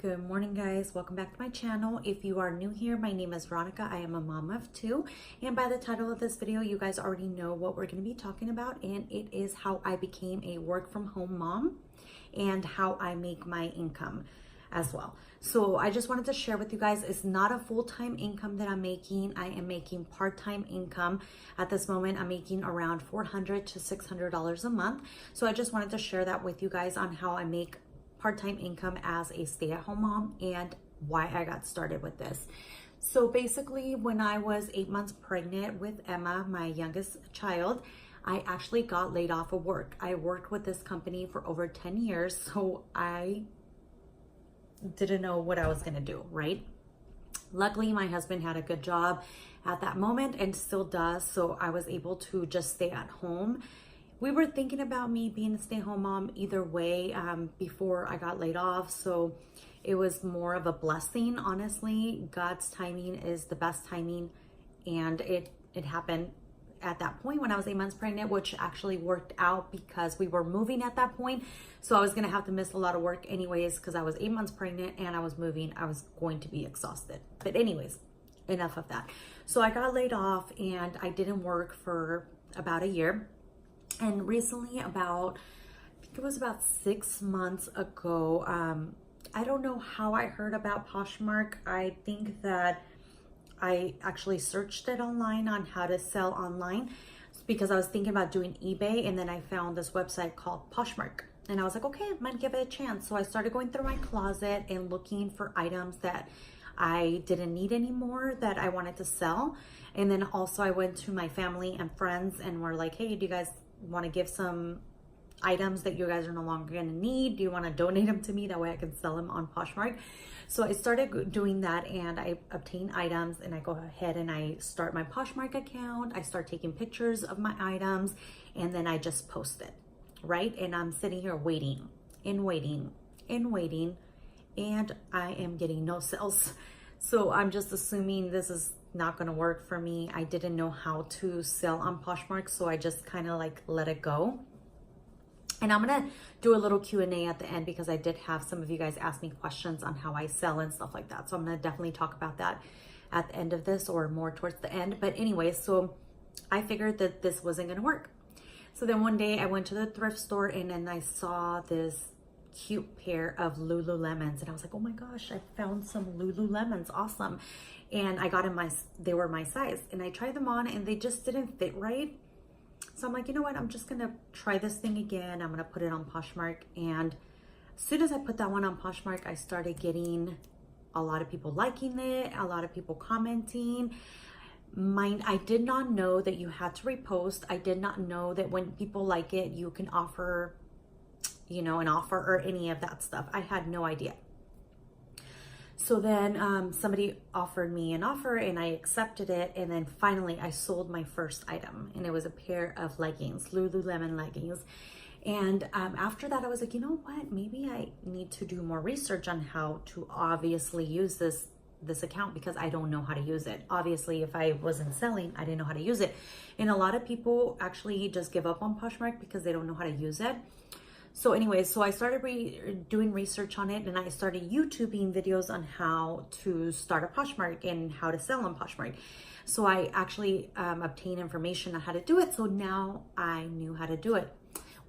Good morning, guys. Welcome back to my channel. If you are new here, my name is Veronica. I am a mom of two, and by the title of this video, you guys already know what we're going to be talking about, and it is how I became a work from home mom and how I make my income as well. So I just wanted to share with you guys, it's not a full-time income that I'm making. I am making part-time income. At this moment, I'm making around $400 to $600 a month. So I just wanted to share that with you guys on how I make part-time income as a stay-at-home mom and why I got started with this. So basically, when I was 8 months pregnant with Emma, my youngest child, I actually got laid off of work. I worked with this company for over 10 years, so I didn't know what I was gonna do, right? Luckily, my husband had a good job at that moment and still does, so I was able to just stay at home. We were thinking about me being a stay-at-home mom either way before I got laid off, so it was more of a blessing, honestly. God's timing is the best timing, and it happened at that point when I was 8 months pregnant, which actually worked out because we were moving at that point. So I was gonna have to miss a lot of work anyways because I was 8 months pregnant and I was moving. I was going to be exhausted. But anyways, enough of that. So I got laid off and I didn't work for about a year. And recently, I think it was about 6 months ago, I don't know how I heard about Poshmark. I think that I actually searched it online on how to sell online because I was thinking about doing eBay, and then I found this website called Poshmark. And I was like, okay, I might give it a chance. So I started going through my closet and looking for items that I didn't need anymore that I wanted to sell. And then also I went to my family and friends and were like, hey, do you guys want to give some items that you guys are no longer going to need? Do you want to donate them to me? That way I can sell them on Poshmark. So I started doing that and I obtain items and I go ahead and I start my Poshmark account. I start taking pictures of my items and then I just post it, right? And I'm sitting here waiting and waiting and waiting and I am getting no sales. So I'm just assuming this is not going to work for me. I didn't know how to sell on Poshmark, so I just kind of like let it go. And I'm going to do a little Q&A at the end because I did have some of you guys ask me questions on how I sell and stuff like that. So I'm going to definitely talk about that at the end of this or more towards the end. But anyway, so I figured that this wasn't going to work. So then one day I went to the thrift store and then I saw this cute pair of Lululemons and I was like, oh my gosh, I found some Lululemons, awesome. And I got they were my size and I tried them on and they just didn't fit right. So I'm like, you know what, I'm just gonna try this thing again. I'm gonna put it on Poshmark. And as soon as I put that one on Poshmark, I started getting a lot of people liking it, a lot of people commenting. I did not know that you had to repost. I did not know that when people like it, you can offer, you know, an offer or any of that stuff. I had no idea. So then somebody offered me an offer and I accepted it. And then finally I sold my first item and it was a pair of leggings, Lululemon leggings. And after that, I was like, you know what, maybe I need to do more research on how to obviously use this account because I don't know how to use it. Obviously, if I wasn't selling, I didn't know how to use it. And a lot of people actually just give up on Poshmark because they don't know how to use it. So anyways, so I started doing research on it and I started YouTubing videos on how to start a Poshmark and how to sell on Poshmark. So I actually obtained information on how to do it. So now I knew how to do it.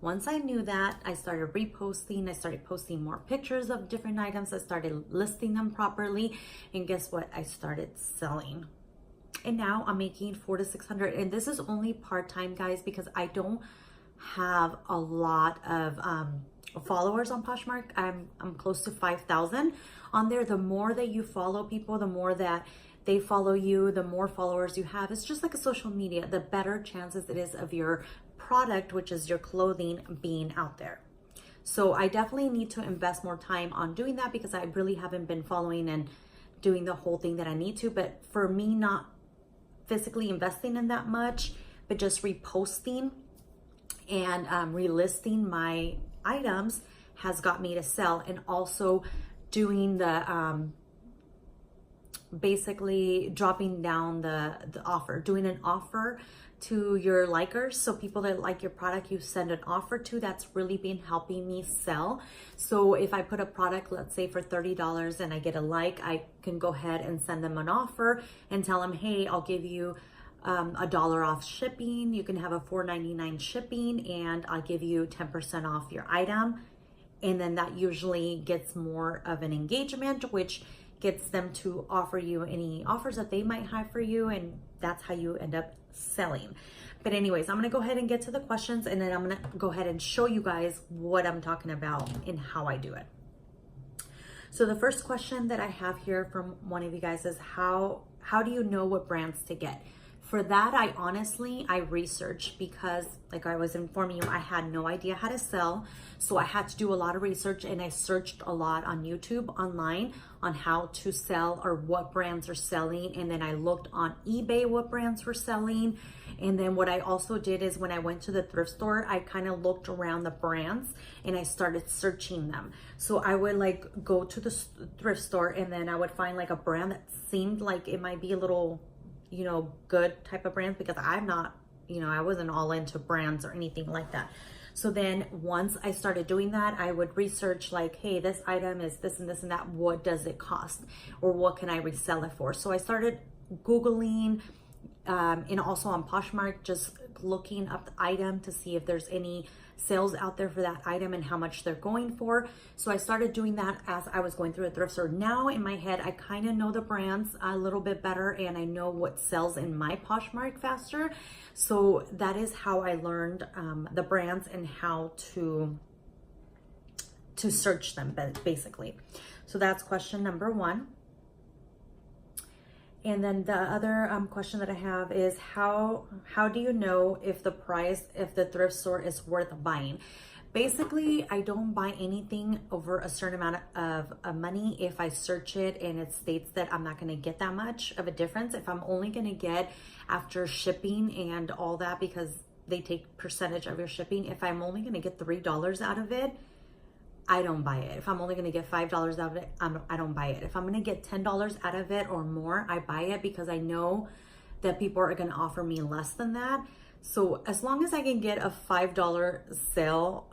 Once I knew that, I started reposting. I started posting more pictures of different items. I started listing them properly. And guess what? I started selling. And now I'm making $400 to $600. And this is only part-time, guys, because I don't have a lot of followers on Poshmark. I'm close to 5,000 on there. The more that you follow people, the more that they follow you, the more followers you have. It's just like a social media. The better chances it is of your product, which is your clothing, being out there. So I definitely need to invest more time on doing that because I really haven't been following and doing the whole thing that I need to. But for me, not physically investing in that much, but just reposting and relisting my items has got me to sell, and also doing the basically dropping down the offer, doing an offer to your likers. So people that like your product, you send an offer to. That's really been helping me sell. So if I put a product, let's say for $30 and I get a like, I can go ahead and send them an offer and tell them, hey, I'll give you $1 off shipping. You can have a $4.99 shipping and I'll give you 10% off your item. And then that usually gets more of an engagement, which gets them to offer you any offers that they might have for you. And that's how you end up selling. But anyways, I'm going to go ahead and get to the questions, and then I'm going to go ahead and show you guys what I'm talking about and how I do it. So the first question that I have here from one of you guys is how do you know what brands to get? For that, I researched, because like I was informing you, I had no idea how to sell. So I had to do a lot of research, and I searched a lot on YouTube online on how to sell or what brands are selling. And then I looked on eBay what brands were selling. And then what I also did is when I went to the thrift store, I kind of looked around the brands and I started searching them. So I would like go to the thrift store, and then I would find like a brand that seemed like it might be a little, you know, good type of brand, because I'm not, you know, I wasn't all into brands or anything like that. So then once I started doing that, I would research like, hey, this item is this and this and that. What does it cost? Or what can I resell it for? So I started Googling and also on Poshmark, just looking up the item to see if there's any sales out there for that item and how much they're going for. So I started doing that as I was going through a thrift store. Now in my head, I kind of know the brands a little bit better, and I know what sells in my Poshmark faster. So that is how I learned the brands and how to search them, basically. So that's question number one. And then the other question that I have is how do you know if the thrift store is worth buying? Basically, I don't buy anything over a certain amount of money if I search it and it states that I'm not going to get that much of a difference. If I'm only going to get after shipping and all that, because they take percentage of your shipping, if I'm only going to get $3 out of it, I don't buy it. If I'm only going to get $5 out of it, I don't buy it. If I'm going to get $10 out of it or more, I buy it, because I know that people are going to offer me less than that. So as long as I can get a $5 sale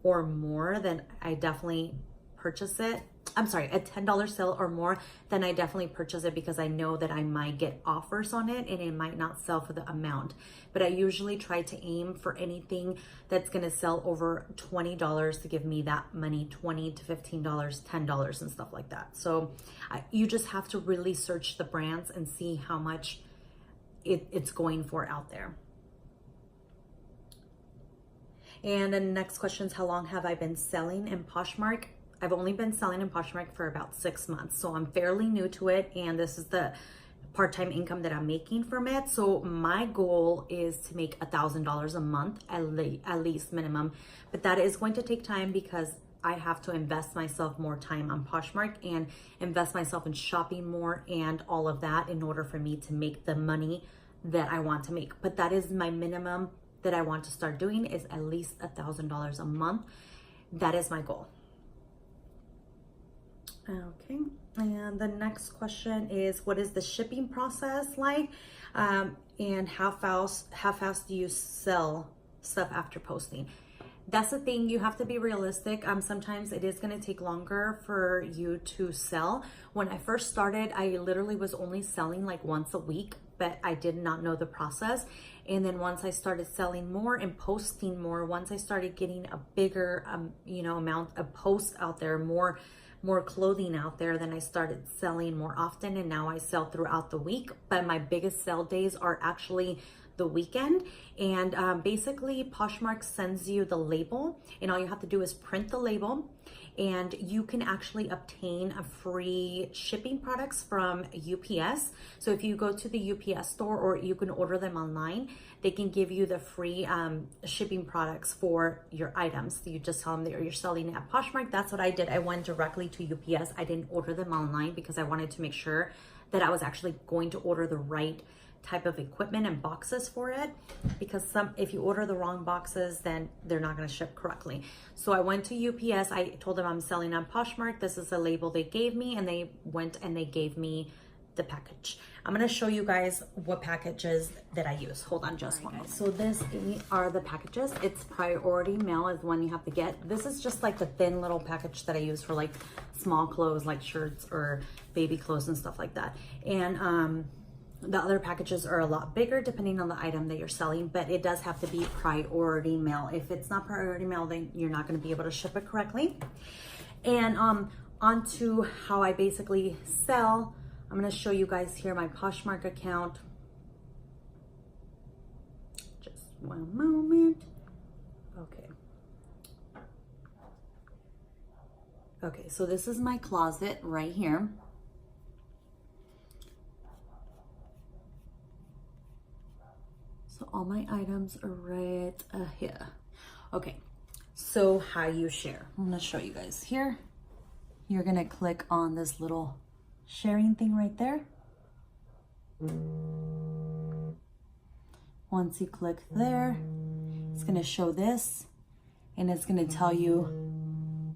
or more, then I definitely purchase it. I'm sorry, a $10 sale or more, then I definitely purchase it, because I know that I might get offers on it and it might not sell for the amount. But I usually try to aim for anything that's going to sell over $20 to give me that money, $20 to $15, $10 and stuff like that. So you just have to really search the brands and see how much it's going for out there. And then the next question is, how long have I been selling in Poshmark? I've only been selling in Poshmark for about 6 months, so I'm fairly new to it, and this is the part-time income that I'm making from it. So my goal is to make $1,000 a month at least minimum, but that is going to take time, because I have to invest myself more time on Poshmark and invest myself in shopping more and all of that in order for me to make the money that I want to make. But that is my minimum that I want to start doing, is at least $1,000 a month. That is my goal. Okay, and the next question is, what is the shipping process like? And how fast do you sell stuff after posting? That's the thing, you have to be realistic. Sometimes it is going to take longer for you to sell. When I first started, I literally was only selling like once a week, but I did not know the process. And then once I started selling more and posting more, once I started getting a bigger amount of posts out there, more clothing out there, then I started selling more often, and now I sell throughout the week. But my biggest sell days are actually the weekend. And basically Poshmark sends you the label, and all you have to do is print the label, and you can actually obtain a free shipping products from UPS. So if you go to the UPS store, or you can order them online, they can give you the free shipping products for your items. So you just tell them that you're selling it at Poshmark. That's what I did. I went directly to UPS. I didn't order them online, because I wanted to make sure that I was actually going to order the right type of equipment and boxes for it, because if you order the wrong boxes, then they're not going to ship correctly. So I went to UPS. I told them I'm selling on Poshmark. This is the label they gave me, and they went and they gave me the package. I'm gonna show you guys what packages that I use. Hold on just one moment. So this are the packages. It's priority mail is one you have to get. This is just like the thin little package that I use for like small clothes, like shirts or baby clothes and stuff like that. And the other packages are a lot bigger depending on the item that you're selling, but it does have to be priority mail. If it's not priority mail, then you're not gonna be able to ship it correctly. And onto how I basically sell. I'm going to show you guys here my Poshmark account. Just one moment. Okay. Okay, so this is my closet right here. So all my items are right here. Okay, so how you share. I'm going to show you guys here. You're going to click on this little sharing thing right there. Once you click there, it's going to show this and it's going to tell you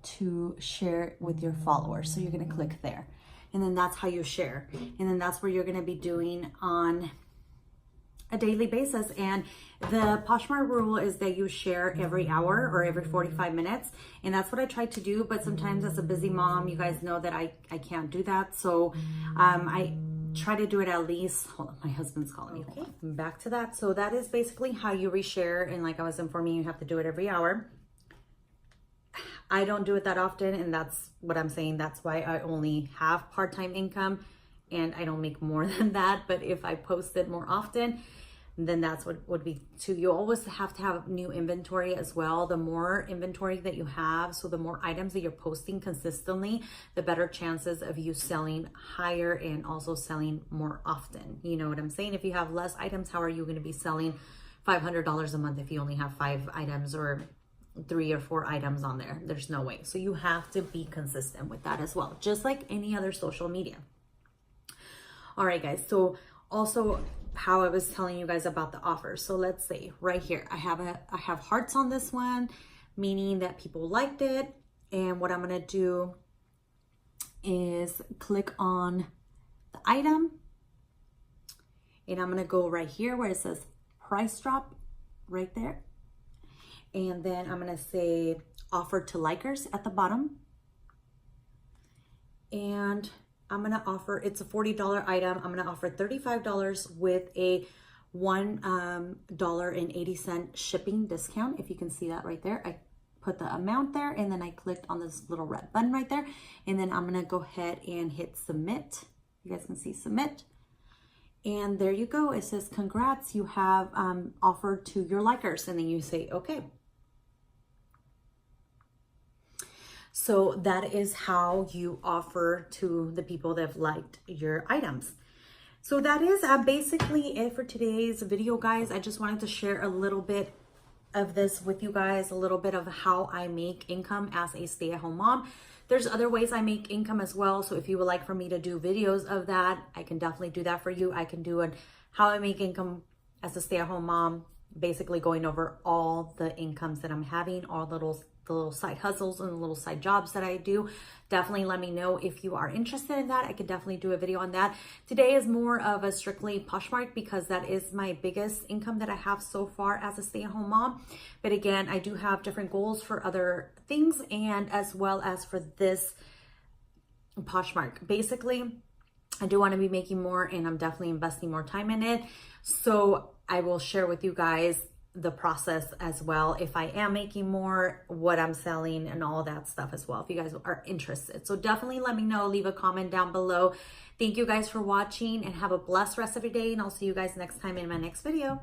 to share it with your followers. So you're going to click there and then that's how you share. And then that's where you're going to be doing on a daily basis. And the Poshmark rule is that you share every hour or every 45 minutes. And that's what I try to do. But sometimes as a busy mom, you guys know that I can't do that. So I try to do it at least, hold on, my husband's calling me. Okay, back to that. So that is basically how you reshare. And like I was informing you, have to do it every hour. I don't do it that often. And that's what I'm saying. That's why I only have part-time income and I don't make more than that. But if I post it more often, then that's what would be too. You always have to have new inventory as well. The more inventory that you have, so the more items that you're posting consistently, the better chances of you selling higher and also selling more often. You know what I'm saying? If you have less items, how are you going to be selling $500 a month if you only have 5 items or 3 or 4 items on there? There's no way. So you have to be consistent with that as well, just like any other social media. All right, guys. So also how I was telling you guys about the offers. So let's say right here, I have hearts on this one, meaning that people liked it. And what I'm going to do is click on the item and I'm going to go right here where it says price drop right there. And then I'm going to say offer to likers at the bottom. And I'm going to offer, it's a $40 item. I'm going to offer $35 with a $1.80 shipping discount. If you can see that right there, I put the amount there and then I clicked on this little red button right there. And then I'm going to go ahead and hit submit. You guys can see submit. And there you go. It says, congrats, you have offered to your likers. And then you say, okay. So that is how you offer to the people that have liked your items. So that is basically it for today's video, guys. I just wanted to share a little bit of this with you guys, a little bit of how I make income as a stay-at-home mom. There's other ways I make income as well. So if you would like for me to do videos of that, I can definitely do that for you. I can do how I make income as a stay-at-home mom, basically going over all the incomes that I'm having, all the little side hustles and the little side jobs that I do. Definitely let me know if you are interested in that. I could definitely do a video on that. Today is more of a strictly Poshmark because that is my biggest income that I have so far as a stay-at-home mom. But again, I do have different goals for other things and as well as for this Poshmark. Basically, I do want to be making more and I'm definitely investing more time in it. So I will share with you guys the process as well, if I am making more, what I'm selling and all that stuff as well, if you guys are interested. So definitely let me know, leave a comment down below. Thank you guys for watching and have a blessed rest of your day, and I'll see you guys next time in my next video.